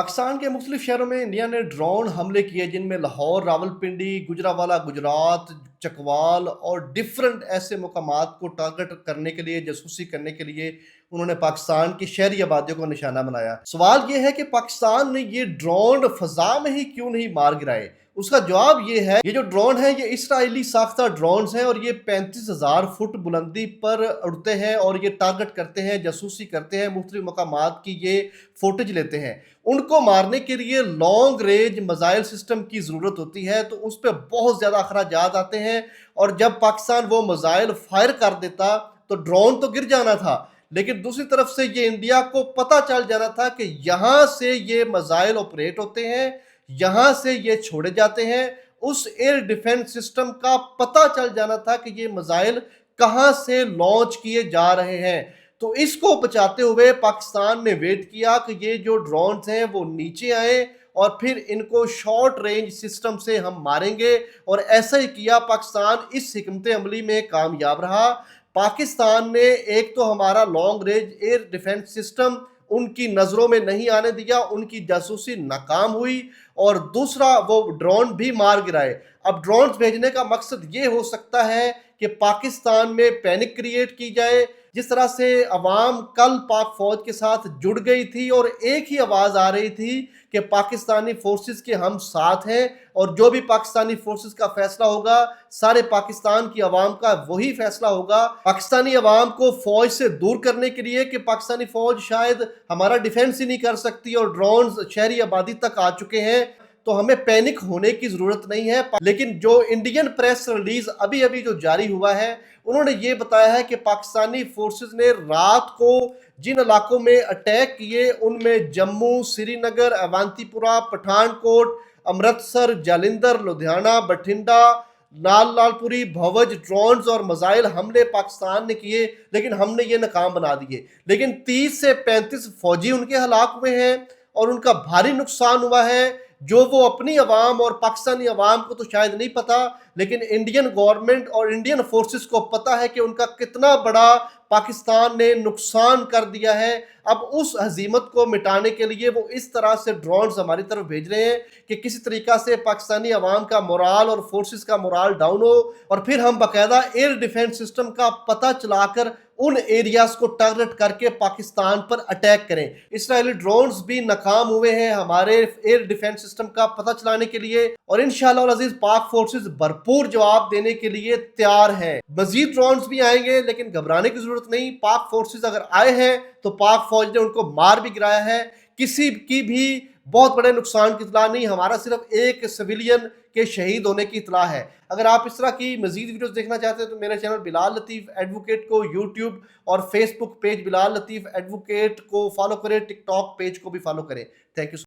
पाकिस्तान के मुख्तलिफ शहरों में इंडिया ने ड्रोन हमले किए जिनमें लाहौर, रावलपिंडी, गुजरावाला, गुजरात, चकवाल और डिफरेंट ऐसे मकामात को टारगेट करने के लिए, जासूसी करने के लिए उन्होंने पाकिस्तान की शहरी आबादियों को निशाना बनाया। सवाल ये है कि पाकिस्तान ने ये ड्रोन फजा में ही क्यों नहीं मार गिराए। उसका जवाब ये है, ये जो ड्रोन है ये इसराइली साख्ता ड्रोन हैं और ये 35,000 फुट बुलंदी पर उड़ते हैं और ये टारगेट करते हैं, जासूसी करते हैं, मुख्तलिफ मकामात की ये फुटेज लेते हैं। उनको मारने के लिए लॉन्ग रेंज मिसाइल सिस्टम की ज़रूरत होती है, तो उस पर बहुत ज़्यादा अखराजात आते हैं और जब पाकिस्तान वो मिसाइल फायर कर देता तो ड्रोन तो गिर जाना था, लेकिन दूसरी तरफ से ये इंडिया को पता चल जाना था कि यहाँ से ये मिसाइल ऑपरेट होते हैं, यहाँ से ये छोड़े जाते हैं। उस एयर डिफेंस सिस्टम का पता चल जाना था कि ये मिसाइल कहाँ से लॉन्च किए जा रहे हैं। तो इसको बचाते हुए पाकिस्तान ने वेट किया कि ये जो ड्रोन्स हैं वो नीचे आए और फिर इनको शॉर्ट रेंज सिस्टम से हम मारेंगे, और ऐसा ही किया। पाकिस्तान इस हिकमत अमली में कामयाब रहा। पाकिस्तान ने एक तो हमारा long range air defence system उनकी नज़रों में नहीं आने दिया, उनकी जासूसी नाकाम हुई, और दूसरा वो ड्रोन भी मार गिराए। अब ड्रोन्स भेजने का मकसद ये हो सकता है कि पाकिस्तान में पैनिक क्रिएट की जाए। जिस तरह से अवाम कल पाक फौज के साथ जुड़ गई थी और एक ही आवाज़ आ रही थी कि पाकिस्तानी फोर्सेस के हम साथ हैं और जो भी पाकिस्तानी फोर्सेस का फैसला होगा सारे पाकिस्तान की आवाम का वही फैसला होगा। पाकिस्तानी आवाम को फौज से दूर करने के लिए कि पाकिस्तानी फौज शायद हमारा डिफेंस ही नहीं कर सकती और ड्रोन्स शहरी आबादी तक आ चुके हैं, तो हमें पैनिक होने की जरूरत नहीं है। लेकिन जो इंडियन प्रेस रिलीज अभी अभी जो जारी हुआ है, उन्होंने ये बताया है कि पाकिस्तानी फोर्सेस ने रात को जिन इलाकों में अटैक किए उनमें जम्मू, श्रीनगर, अवंतीपुरा, पठानकोट, अमृतसर, जालंधर, लुधियाना, बठिंडा, लालपुरी, भवज, ड्रोन्स और मिसाइल हमले पाकिस्तान ने किए, लेकिन हमने ये नाकाम बना दिए। लेकिन 30 से 35 फौजी उनके हलाक हुए हैं और उनका भारी नुकसान हुआ है, जो वो अपनी अवाम और पाकिस्तानी अवाम को तो शायद नहीं पता, लेकिन इंडियन गवर्नमेंट और इंडियन फोर्सेस को पता है कि उनका कितना बड़ा पाकिस्तान ने नुकसान कर दिया है। अब उस हजीमत को मिटाने के लिए वो इस तरह से ड्रोन्स हमारी तरफ भेज रहे हैं कि किसी तरीका से पाकिस्तानी अवाम का मोराल और फोर्सेस का मोराल डाउन हो, और फिर हम बाकायदा एयर डिफेंस सिस्टम का पता चलाकर उन एरियाज को टारगेट करके पाकिस्तान पर अटैक करें। इसराइली ड्रोन्स भी नाकाम हुए हैं हमारे एयर डिफेंस सिस्टम का पता चलाने के लिए, और इंशाअल्लाह अज़ीज पाक फोर्सेस भरपूर जवाब देने के लिए तैयार हैं। मजीद ड्रोन्स भी आएंगे, लेकिन घबराने की जरूरत नहीं। पाक फोर्सेस अगर आए हैं तो पाक फौज ने उनको मार भी गिराया है। किसी की भी बहुत बड़े नुकसान की इतला नहीं, हमारा सिर्फ एक सिविलियन के शहीद होने की इतला है। अगर आप इस तरह की मजीद वीडियोस देखना चाहते हैं तो मेरे चैनल बिलाल लतीफ़ एडवोकेट को यूट्यूब और फेसबुक पेज बिलाल लतीफ़ एडवोकेट को फॉलो करें, टिकटॉक पेज को भी फॉलो करें। Thank you.